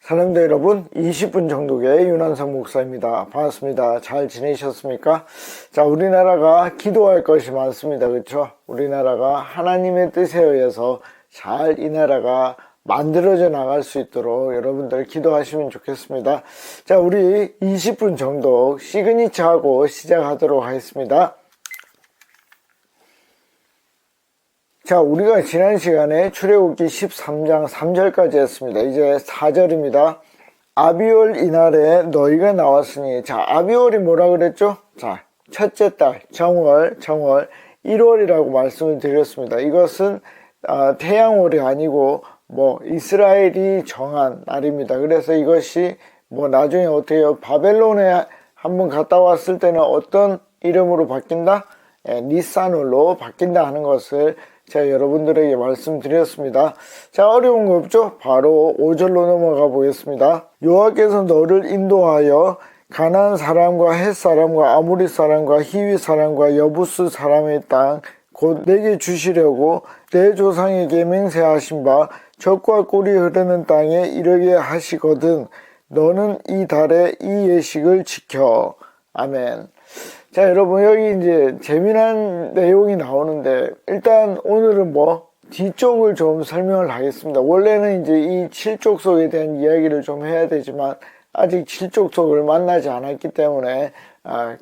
사랑대 여러분, 20분 정도의 윤한상 목사입니다. 반갑습니다. 잘 지내셨습니까? 자, 우리나라가 기도할 것이 많습니다. 그렇죠? 우리나라가 하나님의 뜻에 의해서 잘 이 나라가 만들어져 나갈 수 있도록 여러분들 기도하시면 좋겠습니다. 자, 우리 20분 정도 시그니처하고 시작하도록 하겠습니다. 자, 우리가 지난 시간에 출애굽기 13장 3절까지 했습니다. 이제 4절입니다. 아비올 이날에 너희가 나왔으니, 자, 아비올이 뭐라 그랬죠? 자, 첫째 달, 정월 1월이라고 말씀을 드렸습니다. 이것은 태양월이 아니고 이스라엘이 정한 날입니다. 그래서 이것이 나중에 어떻게 해요? 바벨론에 한번 갔다 왔을 때는 어떤 이름으로 바뀐다? 니산월로 바뀐다 하는 것을 제가 여러분들에게 말씀드렸습니다. 자, 어려운 거 없죠? 바로 5절로 넘어가 보겠습니다. 여호와께서 너를 인도하여 가나안 사람과 헷 사람과 아모리 사람과 히위 사람과 여부스 사람의 땅 곧 내게 주시려고 내 조상에게 맹세하신 바 젖과 꿀이 흐르는 땅에 이르게 하시거든 너는 이 달에 이 예식을 지켜. 아멘. 자, 여러분, 여기 이제 재미난 내용이 나오는데, 일단 오늘은 뒤쪽을 좀 설명을 하겠습니다. 원래는 이제 이 칠족속에 대한 이야기를 좀 해야 되지만, 아직 칠족속을 만나지 않았기 때문에,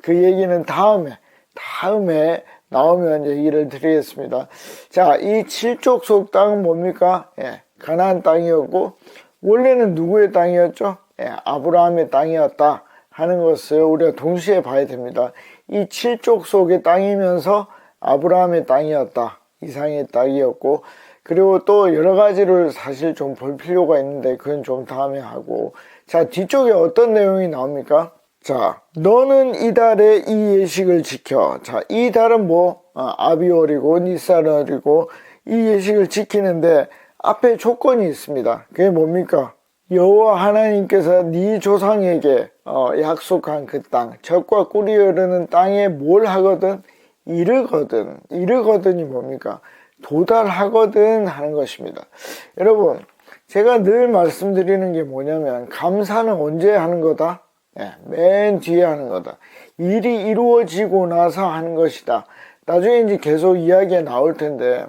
그 얘기는 다음에 나오면 얘기를 드리겠습니다. 자, 이 칠족속 땅은 뭡니까? 가나안 땅이었고, 원래는 누구의 땅이었죠? 아브라함의 땅이었다 하는 것을 우리가 동시에 봐야 됩니다. 이 칠족속의 땅이면서 아브라함의 땅이었다. 이상의 땅이었고, 그리고 또 여러 가지를 사실 좀 볼 필요가 있는데 그건 좀 다음에 하고. 자, 뒤쪽에 어떤 내용이 나옵니까? 자, 너는 이 달에 이 예식을 지켜. 자, 이 달은 아비월이고 니산월이고 이 예식을 지키는데 앞에 조건이 있습니다. 그게 뭡니까? 여호와 하나님께서 네 조상에게 약속한 그 땅, 젖과 꿀이 흐르는 땅에 뭘 하거든? 이르거든이 뭡니까? 도달하거든 하는 것입니다. 여러분, 제가 늘 말씀드리는 게 뭐냐면 감사는 언제 하는 거다? 맨 뒤에 하는 거다. 일이 이루어지고 나서 하는 것이다. 나중에 이제 계속 이야기가 나올 텐데,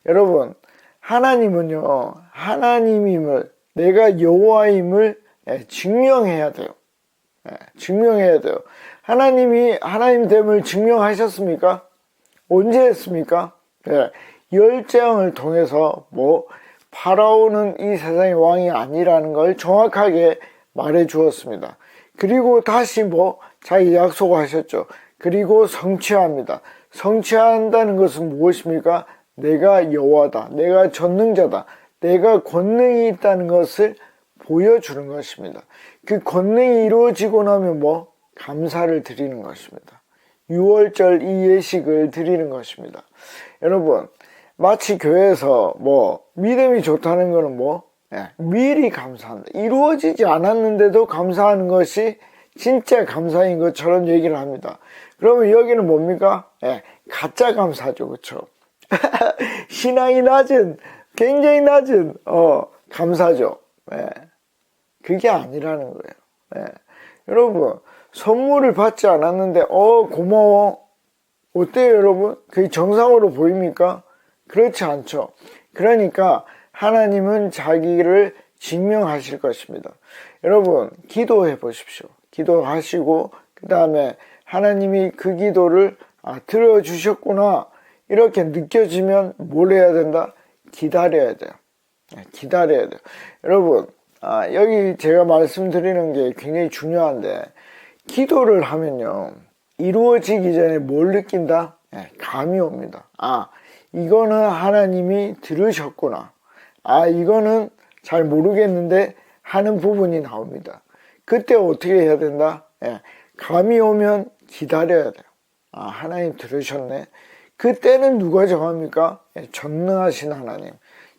여러분, 하나님은요, 하나님임을, 내가 여호와임을 증명해야 돼요. 증명해야 돼요. 하나님이 하나님됨을 증명하셨습니까? 언제 했습니까? 열재앙을 통해서 파라오는 이 세상의 왕이 아니라는 걸 정확하게 말해 주었습니다. 그리고 다시 자기 약속하셨죠. 그리고 성취합니다. 성취한다는 것은 무엇입니까? 내가 여호와다. 내가 전능자다. 내가 권능이 있다는 것을 보여주는 것입니다. 그 권능이 이루어지고 나면 감사를 드리는 것입니다. 6월절 이 예식을 드리는 것입니다. 여러분, 마치 교회에서 믿음이 좋다는 거는 미리 감사한다. 이루어지지 않았는데도 감사하는 것이 진짜 감사인 것처럼 얘기를 합니다. 그러면 여기는 뭡니까? 가짜 감사죠. 그렇죠? 신앙이 굉장히 낮은 감사죠. 그게 아니라는 거예요. 여러분, 선물을 받지 않았는데 고마워. 어때요, 여러분? 그게 정상으로 보입니까? 그렇지 않죠. 그러니까 하나님은 자기를 증명하실 것입니다. 여러분, 기도해 보십시오. 기도하시고 그 다음에 하나님이 그 기도를 들어주셨구나 이렇게 느껴지면 뭘 해야 된다? 기다려야 돼요. 기다려야 돼요. 여러분, 여기 제가 말씀드리는 게 굉장히 중요한데, 기도를 하면요, 이루어지기 전에 뭘 느낀다? 감이 옵니다. 이거는 하나님이 들으셨구나. 이거는 잘 모르겠는데 하는 부분이 나옵니다. 그때 어떻게 해야 된다? 감이 오면 기다려야 돼요. 하나님 들으셨네. 그때는 누가 정합니까? 전능하신 하나님.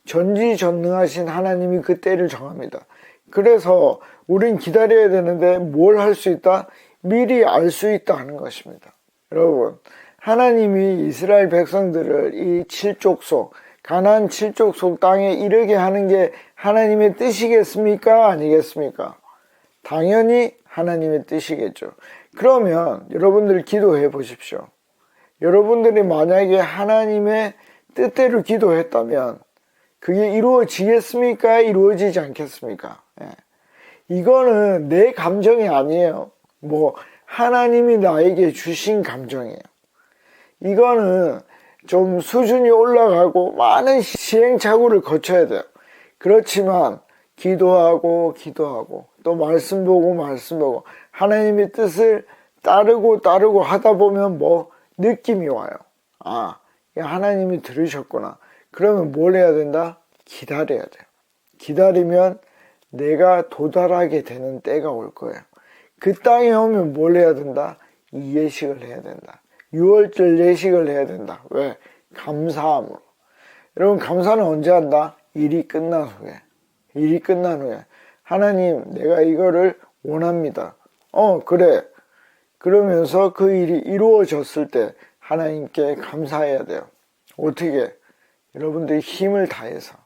전지전능하신 하나님이 그 때를 정합니다. 그래서 우린 기다려야 되는데 뭘 할 수 있다? 미리 알 수 있다 하는 것입니다. 여러분, 하나님이 이스라엘 백성들을 이 칠족속 가나안 칠족속 땅에 이르게 하는 게 하나님의 뜻이겠습니까? 아니겠습니까? 당연히 하나님의 뜻이겠죠. 그러면 여러분들 기도해 보십시오. 여러분들이 만약에 하나님의 뜻대로 기도했다면 그게 이루어지겠습니까? 이루어지지 않겠습니까? 예. 이거는 내 감정이 아니에요. 하나님이 나에게 주신 감정이에요. 이거는 좀 수준이 올라가고 많은 시행착오를 거쳐야 돼요. 그렇지만 기도하고 또 말씀 보고 하나님의 뜻을 따르고 하다 보면 느낌이 와요. 하나님이 들으셨구나. 그러면 뭘 해야 된다? 기다려야 돼요. 기다리면 내가 도달하게 되는 때가 올 거예요. 그 땅에 오면 뭘 해야 된다? 이 예식을 해야 된다. 6월절 예식을 해야 된다. 왜? 감사함으로. 여러분, 감사는 언제 한다? 일이 끝난 후에. 하나님, 내가 이거를 원합니다. 그래. 그러면서 그 일이 이루어졌을 때 하나님께 감사해야 돼요. 어떻게? 여러분들이 힘을 다해서.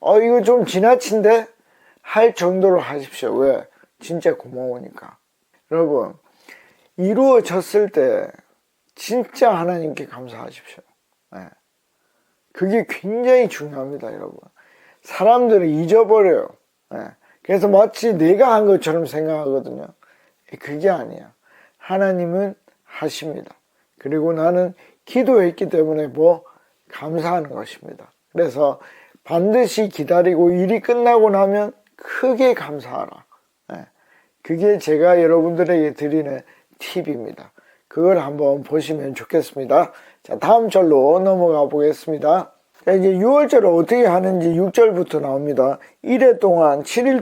이거 좀 지나친데? 할 정도로 하십시오. 왜? 진짜 고마우니까. 여러분, 이루어졌을 때 진짜 하나님께 감사하십시오. 그게 굉장히 중요합니다, 여러분. 사람들은 잊어버려요. 그래서 마치 내가 한 것처럼 생각하거든요. 그게 아니야. 하나님은 하십니다. 그리고 나는 기도했기 때문에 감사하는 것입니다. 그래서 반드시 기다리고 일이 끝나고 나면 크게 감사하라. 그게 제가 여러분들에게 드리는 팁입니다. 그걸 한번 보시면 좋겠습니다. 자, 다음 절로 넘어가 보겠습니다. 이제 6월절을 어떻게 하는지 6절부터 나옵니다. 7일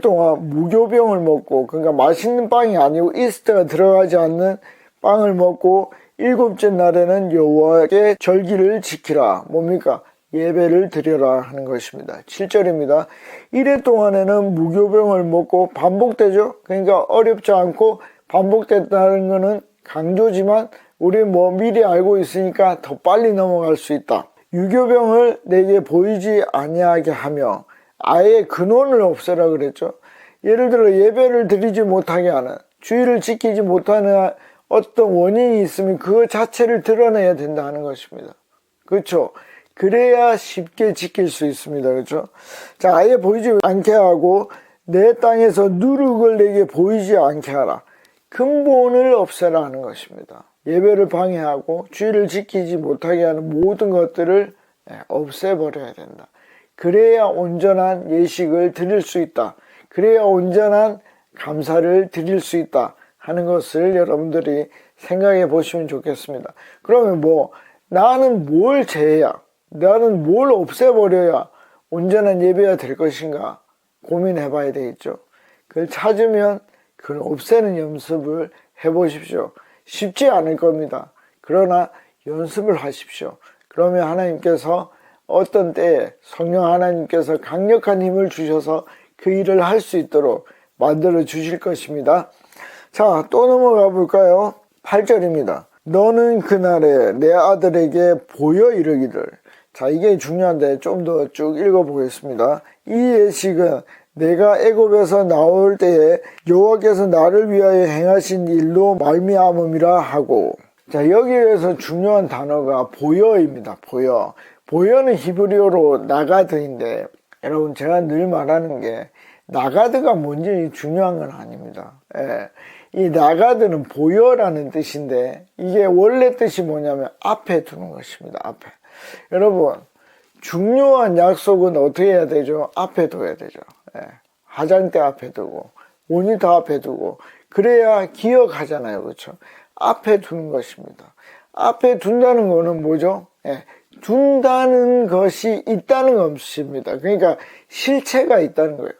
동안 무교병을 먹고, 그러니까 맛있는 빵이 아니고 이스트가 들어가지 않는 빵을 먹고 7째 날에는 여호와께 절기를 지키라. 뭡니까? 예배를 드려라 하는 것입니다. 7절입니다. 1회 동안에는 무교병을 먹고 반복되죠. 그러니까 어렵지 않고 반복됐다는 것은 강조지만 우리 미리 알고 있으니까 더 빨리 넘어갈 수 있다. 유교병을 내게 보이지 아니하게 하며, 아예 근원을 없애라 그랬죠. 예를 들어 예배를 드리지 못하게 하는, 주의를 지키지 못하는 어떤 원인이 있으면 그거 자체를 드러내야 된다 하는 것입니다. 그렇죠? 그래야 쉽게 지킬 수 있습니다. 그렇죠? 자, 아예 보이지 않게 하고 내 땅에서 누룩을 내게 보이지 않게 하라. 근본을 없애라 하는 것입니다. 예배를 방해하고 주의를 지키지 못하게 하는 모든 것들을 없애버려야 된다. 그래야 온전한 예식을 드릴 수 있다. 그래야 온전한 감사를 드릴 수 있다 하는 것을 여러분들이 생각해 보시면 좋겠습니다. 그러면 나는 뭘 제해야, 나는 뭘 없애버려야 온전한 예배가 될 것인가 고민해 봐야 되겠죠. 그걸 찾으면 그걸 없애는 연습을 해보십시오. 쉽지 않을 겁니다. 그러나 연습을 하십시오. 그러면 하나님께서 어떤 때에 성령 하나님께서 강력한 힘을 주셔서 그 일을 할 수 있도록 만들어 주실 것입니다. 자, 또 넘어가 볼까요? 8절입니다. 너는 그날에 내 아들에게 보여 이르기를. 자, 이게 중요한데 좀 더 쭉 읽어보겠습니다. 이 예식은 내가 애굽에서 나올 때에 여호와께서 나를 위하여 행하신 일로 말미암음이라 하고. 자, 여기에서 중요한 단어가 보여입니다. 보여는 히브리어로 나가드인데, 여러분 제가 늘 말하는 게 나가드가 뭔지 중요한 건 아닙니다. 이 나가드는 보여라는 뜻인데 이게 원래 뜻이 뭐냐면 앞에 두는 것입니다. 앞에. 여러분, 중요한 약속은 어떻게 해야 되죠? 앞에 둬야 되죠. 화장대 앞에 두고 모니터 앞에 두고 그래야 기억하잖아요. 그렇죠? 앞에 두는 것입니다. 앞에 둔다는 거는 뭐죠? 둔다는 것이 있다는 것입니다. 그러니까 실체가 있다는 거예요.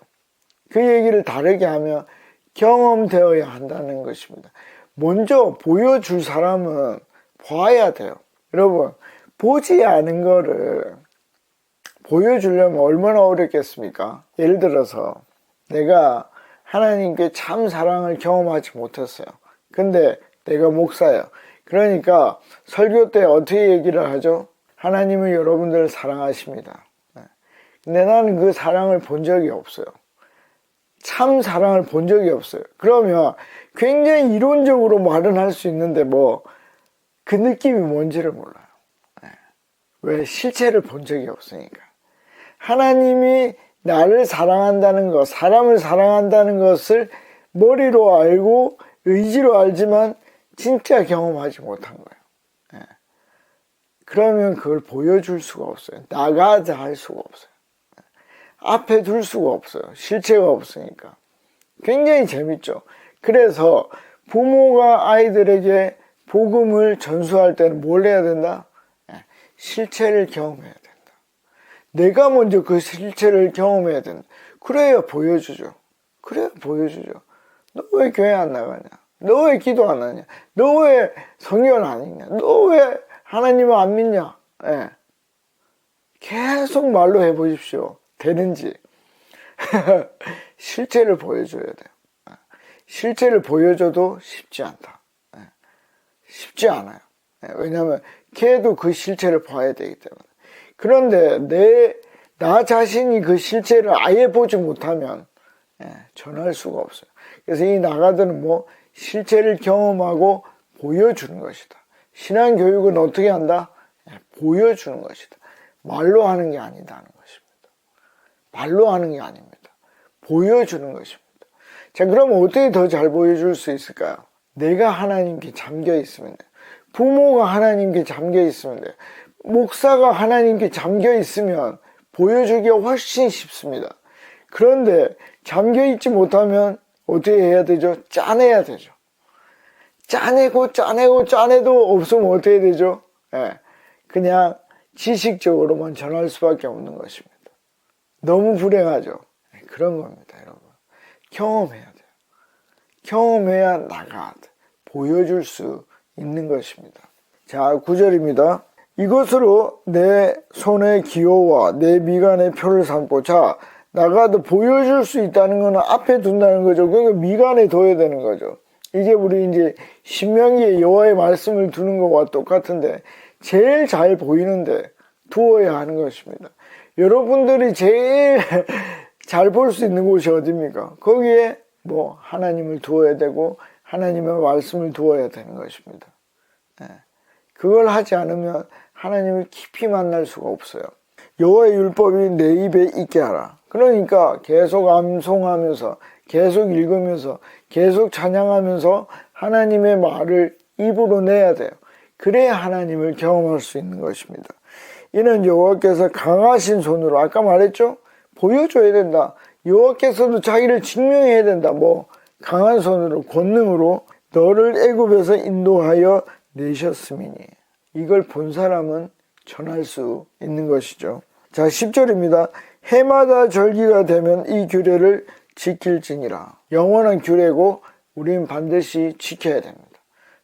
그 얘기를 다르게 하면 경험되어야 한다는 것입니다. 먼저 보여줄 사람은 봐야 돼요. 여러분, 보지 않은 거를 보여주려면 얼마나 어렵겠습니까? 예를 들어서 내가 하나님께 참 사랑을 경험하지 못했어요. 근데 내가 목사예요. 그러니까 설교 때 어떻게 얘기를 하죠? 하나님은 여러분들을 사랑하십니다. 근데 나는 그 사랑을 본 적이 없어요. 참 사랑을 본 적이 없어요. 그러면 굉장히 이론적으로 말은 할 수 있는데 뭐 그 느낌이 뭔지를 몰라요. 왜? 실체를 본 적이 없으니까. 하나님이 나를 사랑한다는 것, 사람을 사랑한다는 것을 머리로 알고 의지로 알지만 진짜 경험하지 못한 거예요. 그러면 그걸 보여줄 수가 없어요. 나가자 할 수가 없어요. 앞에 둘 수가 없어요. 실체가 없으니까. 굉장히 재밌죠. 그래서 부모가 아이들에게 복음을 전수할 때는 뭘 해야 된다? 실체를 경험해야 된다. 내가 먼저 그 실체를 경험해야 된다. 그래야 보여주죠. 그래야 보여주죠. 너 왜 교회 안 나가냐? 너 왜 기도 안 하냐? 너 왜 성경 안 읽냐? 너 왜 하나님을 안 믿냐? 계속 말로 해보십시오. 되는지. 실체를 보여줘야 돼요. 실체를 보여줘도 쉽지 않다. 쉽지 않아요. 왜냐하면 걔도 그 실체를 봐야 되기 때문에. 그런데 나 자신이 그 실체를 아예 보지 못하면 전할 수가 없어요. 그래서 이 나가들은 뭐 실체를 경험하고 보여주는 것이다. 신앙교육은 어떻게 한다? 보여주는 것이다. 말로 하는 게 아니다는 것입니다. 말로 하는 게 아닙니다. 보여주는 것입니다. 자, 그럼 어떻게 더 잘 보여줄 수 있을까요? 내가 하나님께 잠겨 있으면 돼요. 부모가 하나님께 잠겨 있으면 돼요. 목사가 하나님께 잠겨 있으면 보여주기가 훨씬 쉽습니다. 그런데 잠겨 있지 못하면 어떻게 해야 되죠? 짜내야 되죠. 짜내도 없으면 어떻게 되죠? 그냥 지식적으로만 전할 수밖에 없는 것입니다. 너무 불행하죠. 그런 겁니다, 여러분. 경험해야 돼요. 경험해야 나가 보여줄 수 있는 것입니다. 자, 9절입니다. 이것으로 내 손의 기호와 내 미간의 표를 삼고. 자, 나가도 보여줄 수 있다는 것은 앞에 둔다는 거죠. 그러니까 미간에 둬야 되는 거죠. 이게 우리 이제 신명기에 여호와의 말씀을 두는 것과 똑같은데 제일 잘 보이는데 두어야 하는 것입니다. 여러분들이 제일 잘 볼 수 있는 곳이 어디입니까? 거기에 뭐 하나님을 두어야 되고 하나님의 말씀을 두어야 되는 것입니다. 그걸 하지 않으면 하나님을 깊이 만날 수가 없어요. 여호와의 율법이 내 입에 있게 하라. 그러니까 계속 암송하면서 계속 읽으면서 계속 찬양하면서 하나님의 말을 입으로 내야 돼요. 그래야 하나님을 경험할 수 있는 것입니다. 이는 여호와께서 강하신 손으로, 아까 말했죠? 보여줘야 된다. 여호와께서도 자기를 증명해야 된다. 뭐 강한 손으로, 권능으로 너를 애굽에서 인도하여 내셨음이니. 이걸 본 사람은 전할 수 있는 것이죠. 자, 10절입니다. 해마다 절기가 되면 이 규례를 지킬지니라. 영원한 규례고 우리는 반드시 지켜야 됩니다.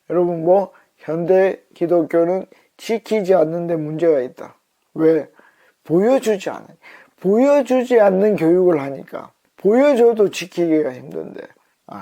여러분, 뭐 현대 기독교는 지키지 않는데 문제가 있다. 왜? 보여주지 않는 교육을 하니까. 보여줘도 지키기가 힘든데,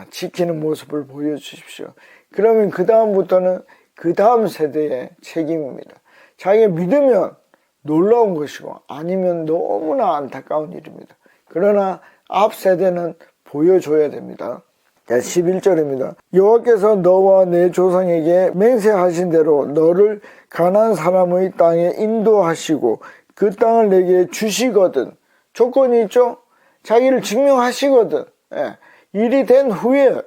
지키는 모습을 보여주십시오. 그러면 그 다음부터는 그 다음 세대의 책임입니다. 자기가 믿으면 놀라운 것이고 아니면 너무나 안타까운 일입니다. 그러나 앞 세대는 보여줘야 됩니다. 11절입니다. 여호와께서 너와 내 조상에게 맹세하신 대로 너를 가나안 사람의 땅에 인도하시고 그 땅을 내게 주시거든. 조건이 있죠? 자기를 증명하시거든. 일이 된 후에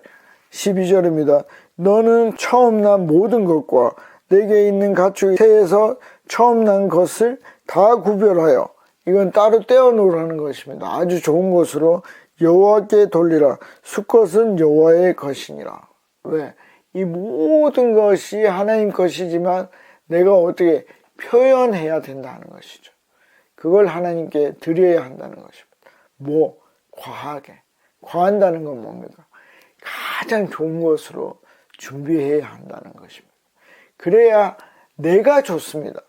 12절입니다. 너는 처음 난 모든 것과 내게 있는 가축 새에서 처음 난 것을 다 구별하여, 이건 따로 떼어 놓으라는 것입니다. 아주 좋은 것으로 여호와께 돌리라. 수컷은 여호와의 것이니라. 왜? 이 모든 것이 하나님 것이지만 내가 어떻게 표현해야 된다는 것이죠. 그걸 하나님께 드려야 한다는 것입니다. 뭐 과하게. 과한다는 건 뭡니까? 가장 좋은 것으로 준비해야 한다는 것입니다. 그래야 내가 좋습니다.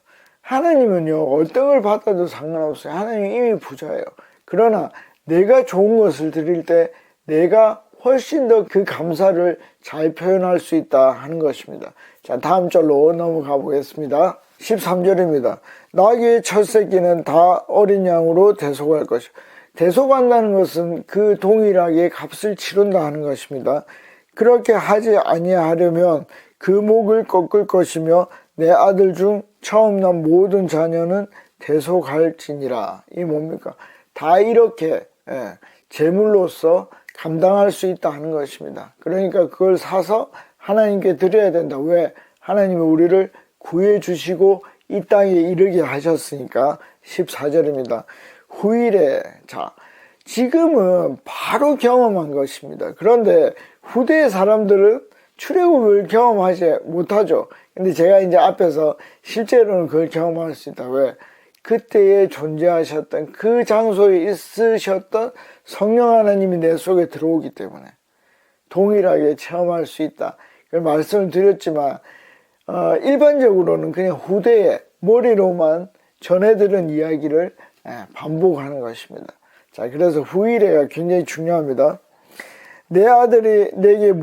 하나님은요, 어떤 걸 받아도 상관없어요. 하나님 이미 부자예요. 그러나 내가 좋은 것을 드릴 때 내가 훨씬 더 그 감사를 잘 표현할 수 있다 하는 것입니다. 자, 다음 절로 넘어가 보겠습니다. 13절입니다. 나귀의 첫 새끼는 다 어린 양으로 대속할 것이요. 대속한다는 것은 그 동일하게 값을 치른다 하는 것입니다. 그렇게 하지 아니하려면 그 목을 꺾을 것이며 내 아들 중 처음 난 모든 자녀는 대속할지니라. 이 뭡니까? 다 이렇게 제물로서 감당할 수 있다 하는 것입니다. 그러니까 그걸 사서 하나님께 드려야 된다. 왜? 하나님이 우리를 구해주시고 이 땅에 이르게 하셨으니까. 14절입니다. 후일에, 자, 지금은 바로 경험한 것입니다. 그런데 후대의 사람들은 출애굽을 경험하지 못하죠. 근데 제가 이제 앞에서 실제로는 그걸 경험할 수 있다. 왜? 그때에 존재하셨던 그 장소에 있으셨던 성령 하나님이 내 속에 들어오기 때문에 동일하게 체험할 수 있다. 말씀을 드렸지만 일반적으로는 그냥 후대에 머리로만 전해들은 이야기를 반복하는 것입니다. 자, 그래서 후일회가 굉장히 중요합니다. 내 아들이 내게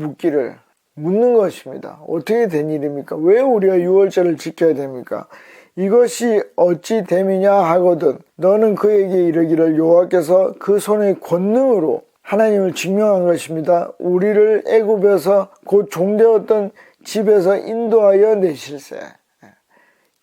묻는 것입니다. 어떻게 된 일입니까? 왜 우리가 유월절을 지켜야 됩니까? 이것이 어찌 됨이냐 하거든 너는 그에게 이르기를 여호와께서 그 손의 권능으로 하나님을 증명한 것입니다. 우리를 애굽에서 곧 종되었던 집에서 인도하여 내실세.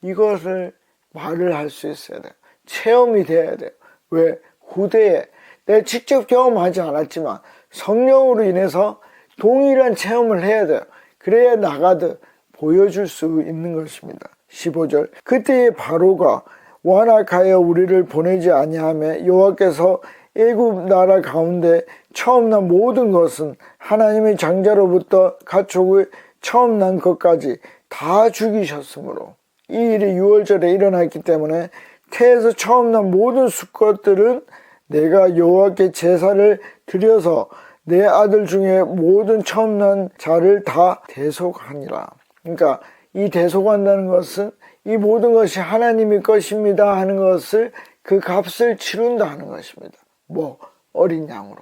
이것을 말을 할 수 있어야 돼요. 체험이 돼야 돼요. 왜? 후대에 내가 직접 경험하지 않았지만 성령으로 인해서 동일한 체험을 해야 돼요. 그래야 나가듯 보여줄 수 있는 것입니다. 15절 그때의 바로가 완악하여 우리를 보내지 아니하며 여호와께서 애굽 나라 가운데 처음 난 모든 것은 하나님의 장자로부터 가축의 처음 난 것까지 다 죽이셨으므로 이 일이 유월절에 일어났기 때문에 태에서 처음 난 모든 수컷들은 내가 여호와께 제사를 드려서 내 아들 중에 모든 처음 난 자를 다 대속하니라. 그러니까 이 대속한다는 것은 이 모든 것이 하나님의 것입니다 하는 것을 그 값을 치른다 하는 것입니다. 뭐 어린 양으로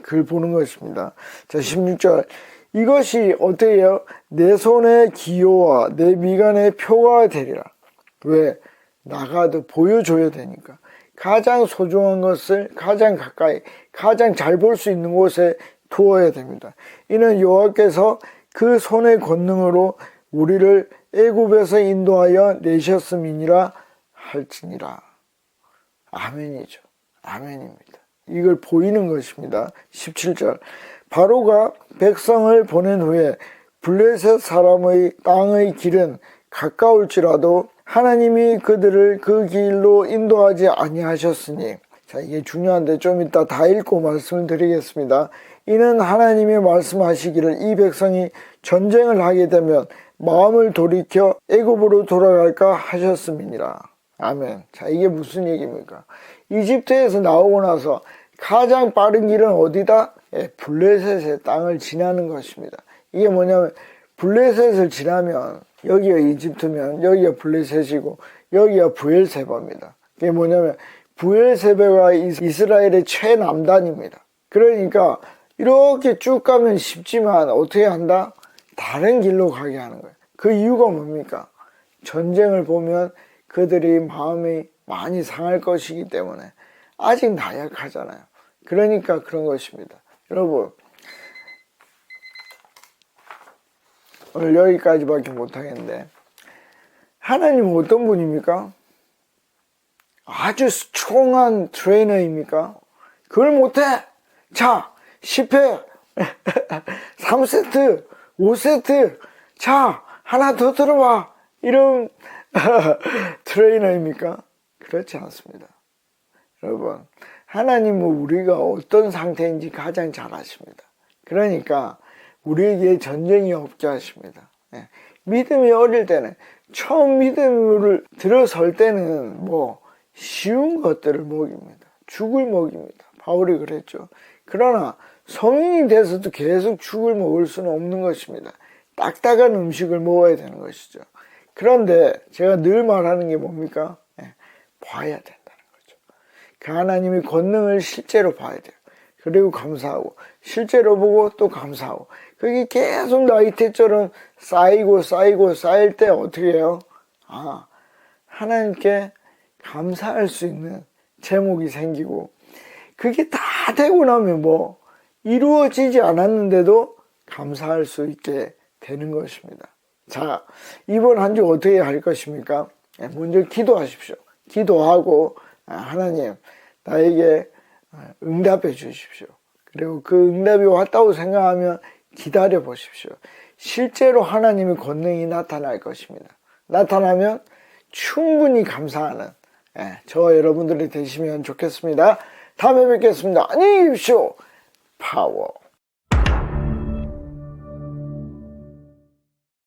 그걸 보는 것입니다. 자, 16절 이것이 어떻게 해요? 내 손의 기호와 내 미간의 표가 되리라. 왜? 나가도 보여줘야 되니까. 가장 소중한 것을 가장 가까이 가장 잘 볼 수 있는 곳에 두어야 됩니다. 이는 여호와께서 그 손의 권능으로 우리를 애굽에서 인도하여 내셨음이니라 할지니라. 아멘이죠. 아멘입니다. 이걸 보이는 것입니다. 17절 바로가 백성을 보낸 후에 블레셋 사람의 땅의 길은 가까울지라도 하나님이 그들을 그 길로 인도하지 아니하셨으니. 자, 이게 중요한데 좀 이따 다 읽고 말씀을 드리겠습니다. 이는 하나님이 말씀하시기를 이 백성이 전쟁을 하게 되면 마음을 돌이켜 애굽으로 돌아갈까 하셨음이니라. 아멘. 자, 이게 무슨 얘기입니까? 이집트에서 나오고 나서 가장 빠른 길은 어디다? 블레셋의 땅을 지나는 것입니다. 이게 뭐냐면 블레셋을 지나면 여기가 이집트면 여기가 블레셋이고 여기가 브엘세바입니다. 이게 뭐냐면 브엘세바가 이스라엘의 최남단입니다. 그러니까 이렇게 쭉 가면 쉽지만 어떻게 한다? 다른 길로 가게 하는 거예요. 그 이유가 뭡니까? 전쟁을 보면 그들이 마음이 많이 상할 것이기 때문에 아직 나약하잖아요. 그러니까 그런 것입니다. 여러분, 오늘 여기까지밖에 못하겠는데 하나님은 어떤 분입니까? 아주 스트롱한 트레이너입니까? 그걸 못해? 자, 10회 3세트 5세트 자, 하나 더 들어봐 이런 트레이너입니까? 그렇지 않습니다. 여러분, 하나님은 우리가 어떤 상태인지 가장 잘 아십니다. 그러니까 우리에게 전쟁이 없게 하십니다. 믿음이 어릴 때는 처음 믿음을 들어설 때는 뭐 쉬운 것들을 먹입니다. 죽을 먹입니다. 바울이 그랬죠. 그러나 성인이 돼서도 계속 죽을 먹을 수는 없는 것입니다. 딱딱한 음식을 먹어야 되는 것이죠. 그런데 제가 늘 말하는 게 뭡니까? 봐야 된다는 거죠. 그 하나님의 권능을 실제로 봐야 돼요. 그리고 감사하고 실제로 보고 또 감사하고 그게 계속 나이테처럼 쌓이고 쌓일 때 어떻게 해요? 하나님께 감사할 수 있는 제목이 생기고, 그게 다 되고 나면 뭐 이루어지지 않았는데도 감사할 수 있게 되는 것입니다. 자, 이번 한 주 어떻게 할 것입니까? 먼저 기도하십시오. 기도하고 하나님 나에게 응답해 주십시오. 그리고 그 응답이 왔다고 생각하면 기다려 보십시오. 실제로 하나님의 권능이 나타날 것입니다. 나타나면 충분히 감사하는 저 여러분들이 되시면 좋겠습니다. 다음에 뵙겠습니다. 안녕히 계십시오. 파워.